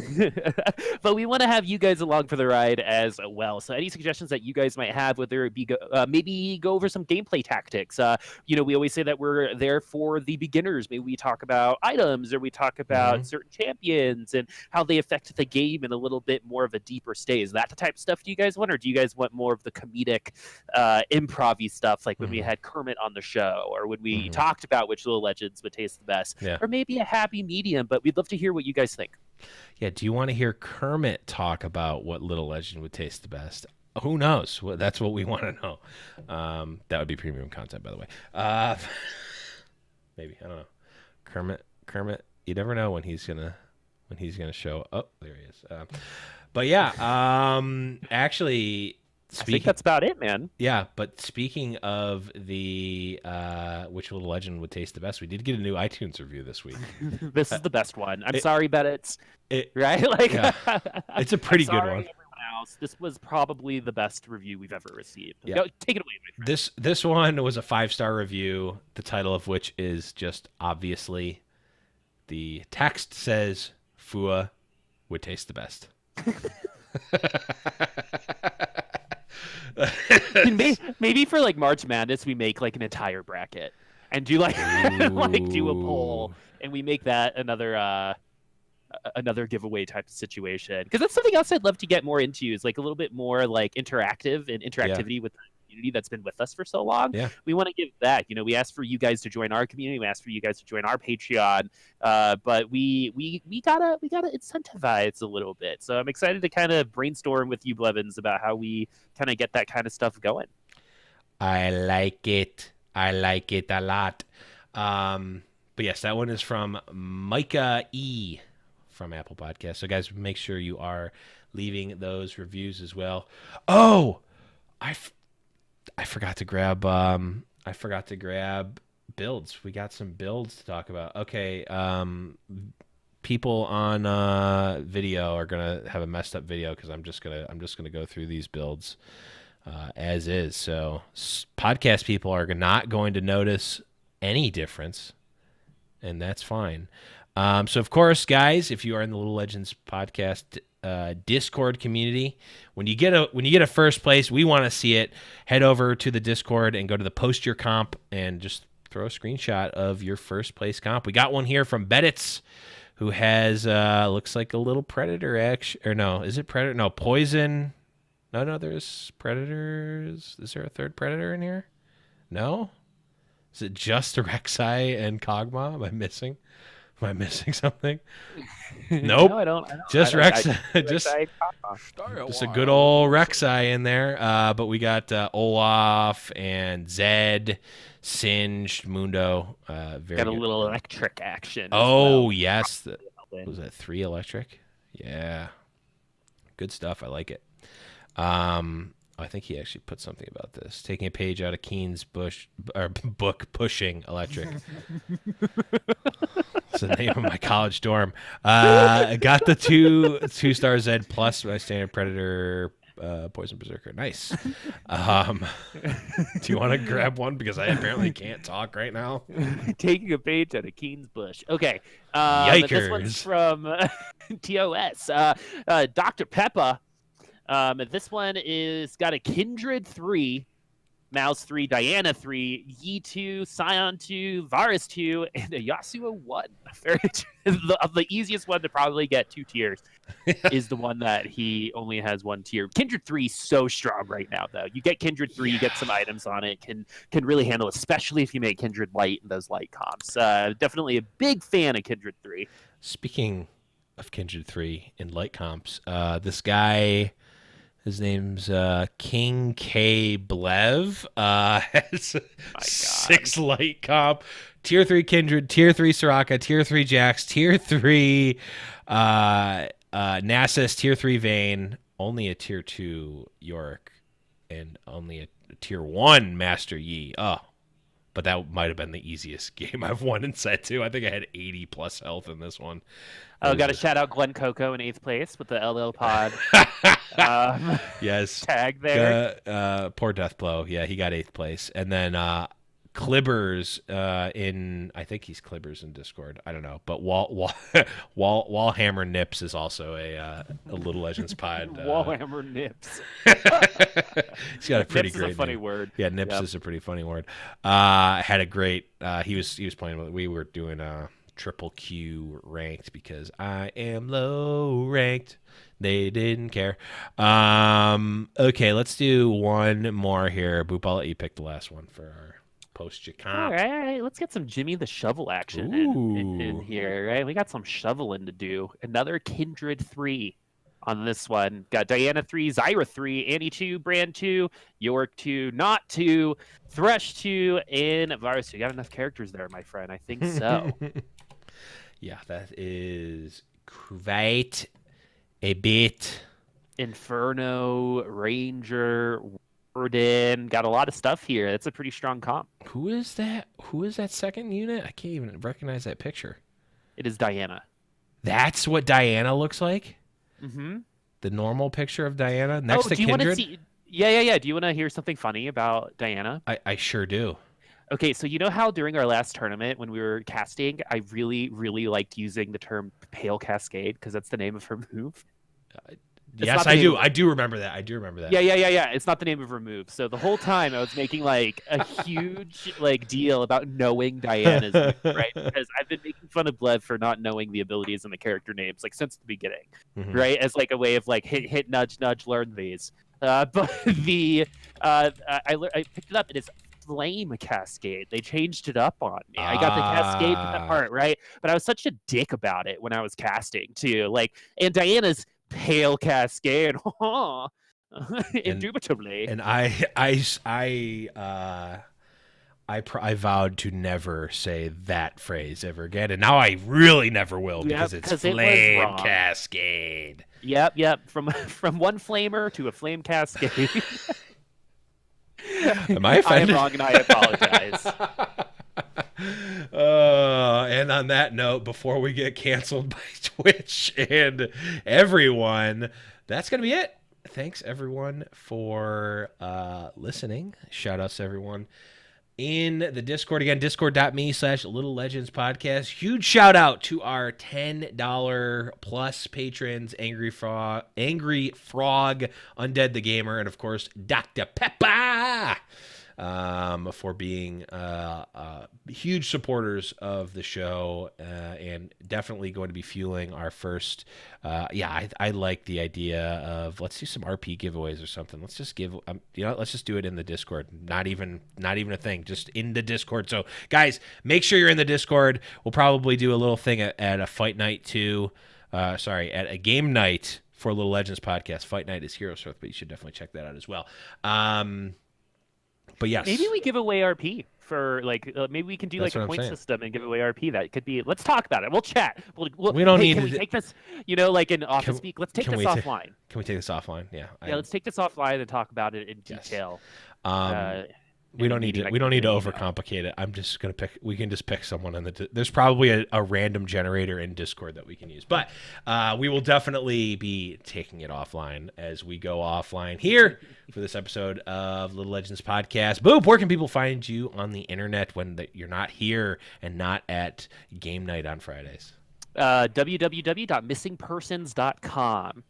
But we want to have you guys along for the ride as well. So any suggestions that you guys might have, whether it be maybe go over some gameplay tactics. We always say that we're there for the beginners. Maybe we talk about items, or we talk about certain champions and how they affect the game in a little bit more of a deeper state. Is that the type of stuff do you guys want, or do you guys want more of the comedic improv-y stuff, like when we had Kermit on the show, or when we talked about which little legends would taste the best, or maybe a happy medium? But we'd love to hear what you guys think. Yeah, do you want to hear Kermit talk about what little legend would taste the best? Who knows? Well, that's what we want to know. That would be premium content, by the way. Maybe, I don't know. Kermit. You never know when he's gonna show. Oh, there he is. But yeah, actually, I think that's about it, man. Yeah, but speaking of the which little legend would taste the best, we did get a new iTunes review this week. This is the best one. I'm sorry, but it's right. Like, yeah, it's a pretty good one. Everyone else, this was probably the best review we've ever received. Yeah. Go, take it away, my friend. This one was a 5-star review. The title of which is just obviously. The text says, Fua would taste the best. Maybe for like March Madness, we make like an entire bracket and do like do a poll, and we make that another giveaway type of situation. Because that's something else I'd love to get more into, is like a little bit more like interactivity with the community that's been with us for so long. Yeah. We want to give that. We asked for you guys to join our community. We asked for you guys to join our Patreon. But we gotta incentivize a little bit. So I'm excited to kind of brainstorm with you, Blevins, about how we kind of get that kind of stuff going. I like it a lot. But yes, that one is from Micah E from Apple Podcasts. So guys, make sure you are leaving those reviews as well. Oh, I forgot to grab builds. We got some builds to talk about. Okay, people on video are gonna have a messed up video because I'm just gonna go through these builds as is. So podcast people are not going to notice any difference, and that's fine. So of course, guys, if you are in the Little Legends podcast Discord community. When you get a first place, we want to see it. Head over to the Discord and go to the post your comp and just throw a screenshot of your first place comp. We got one here from Beddits, who has looks like a little predator action. Or no, is it predator? No, poison. No, there's predators. Is there a third predator in here? No? Is it just Rek'Sai and Kog'Maw? Am I missing something? Nope. No, I don't. Just Rek'Sai. Just Just a good old Rek'Sai in there. But we got Olaf and Zed, Singed, Mundo. Very got a good. little electric action. Oh, well. yes. Was that 3 electric? Yeah. Good stuff. I like it. I think he actually put something about this. Taking a page out of Keen's book, Pushing Electric. It's the name of my college dorm. I got the 2-star Zed plus my standard Predator Poison Berserker. Nice. Do you want to grab one? Because I apparently can't talk right now. Taking a page out of Keen's bush. Okay. Yikers. This one's from TOS. Dr. Peppa. This one is got a Kindred 3, Mouse 3, Diana 3, Yi 2, Scion 2, Varus 2, and a Yasuo 1. The easiest one to probably get 2 tiers is the one that he only has 1 tier. Kindred 3 is so strong right now, though. You get Kindred 3, you get some items on it, can really handle, especially if you make Kindred light in those light comps. Definitely a big fan of Kindred 3. Speaking of Kindred 3 in light comps, this guy... His name's King K Blev. Has 6 light comp, tier 3 Kindred, tier 3 Soraka, tier 3 Jax, tier 3 Nasus, tier 3 Vayne, only a tier 2 Yorick, and only a tier 1 Master Yi. Oh, but that might have been the easiest game I've won in set 2. I think I had 80 plus health in this one. Oh, got to shout out Glenn Coco in 8th place with the LL Pod yes. tag there. Poor Deathblow. Yeah, he got 8th place. And then Clibbers I think he's Clibbers in Discord. I don't know. But Wallhammer Nips is also a Little Legends pod. Wallhammer Nips. He's got a pretty Nips great is a funny name. word. Yeah, Nips is a pretty funny word. Had a great he was playing with, we were doing triple Q ranked because I am low ranked. They didn't care. Okay, let's do one more here. Boop, I'll let you pick the last one for our post-comp. All right, let's get some Jimmy the Shovel action in here, right? We got some shoveling to do. Another Kindred 3 on this one. Got Diana 3, Zyra 3, Annie 2, Brand 2, York 2, Not 2, Thresh 2, and Varus 2. You got enough characters there, my friend. I think so. Yeah, that is quite a bit. Inferno, Ranger, Warden. Got a lot of stuff here. That's a pretty strong comp. Who is that? Who is that second unit? I can't even recognize that picture. It is Diana. That's what Diana looks like? Mm-hmm. The normal picture of Diana next to do you Kindred? want to see? Yeah. Do you want to hear something funny about Diana? I sure do. Okay, so you know how during our last tournament when we were casting, I really, really liked using the term Pale Cascade because that's the name of her move? Yes, I do. I do remember that. Yeah. It's not the name of her move. So the whole time I was making like a huge deal about knowing Diana's move, right? Because I've been making fun of Blev for not knowing the abilities and the character names since the beginning, right? As a way of hit, nudge, learn these. But I picked it up and it's Flame Cascade. They changed it up on me. I got the Cascade from that part, right? But I was such a dick about it when I was casting too. And Diana's Pale Cascade, indubitably. And I vowed to never say that phrase ever again, and now I really never will because it's Flame Cascade. Yep. From one flamer to a Flame Cascade. Am I offended? I am wrong, and I apologize. And on that note, before we get canceled by Twitch and everyone, that's going to be it. Thanks, everyone, for listening. Shout outs to everyone. in the Discord. Again, discord.me/Little Legends Podcast. Huge shout out to our $10 plus patrons, Angry Frog, Undead the Gamer, and of course, Dr. Peppa. For being huge supporters of the show and definitely going to be fueling our first. I like the idea of let's do some RP giveaways or something. Let's just give, let's just do it in the Discord. Not even a thing, just in the Discord. So guys, make sure you're in the Discord. We'll probably do a little thing at a fight night too. At a game night for Little Legends Podcast. Fight night is Heroes Earth, but you should definitely check that out as well. But yes, maybe we give away RP for maybe we can do That's like a what I'm point saying. system and give away RP. That could be. Let's talk about it. We'll chat. We don't need Can to we take this? Like in office speak. Let's take this offline. Can we take this offline? Yeah. Let's take this offline and talk about it in detail. We don't need to overcomplicate it. I'm just gonna pick. We can just pick someone in the. There's probably a random generator in Discord that we can use, but we will definitely be taking it offline as we go offline here for this episode of Little Legends Podcast. Boop, where can people find you on the internet when you're not here and not at game night on Fridays? www.missingpersons.com.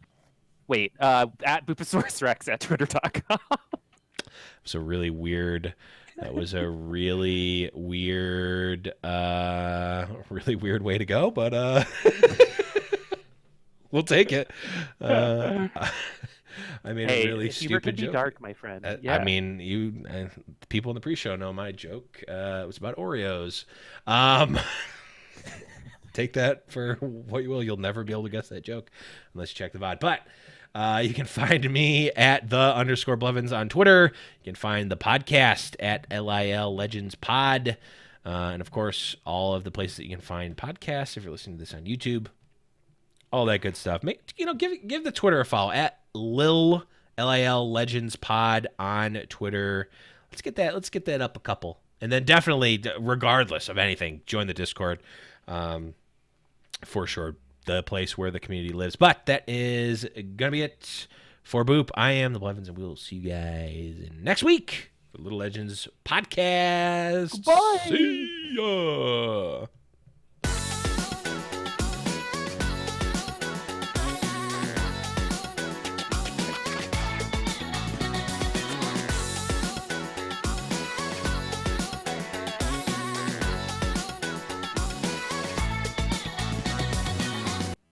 Wait, at Booposaurus Rex at twitter.com. It's a really weird. That was a really weird way to go, but we'll take it. I made a really stupid joke. Dark, my friend. I mean, people in the pre-show know my joke. It was about Oreos. Take that for what you will. You'll never be able to guess that joke unless you check the VOD. But you can find me at _Blevins on Twitter. You can find the podcast at LIL Legends Pod. And of course, all of the places that you can find podcasts if you're listening to this on YouTube. All that good stuff. Give the Twitter a follow at LIL Legends Pod on Twitter. Let's get that up a couple. And then definitely, regardless of anything, join the Discord. For sure. The place where the community lives. But that is going to be it for Boop. I am the Blevins, and we will see you guys next week for Little Legends Podcast. Bye. See ya.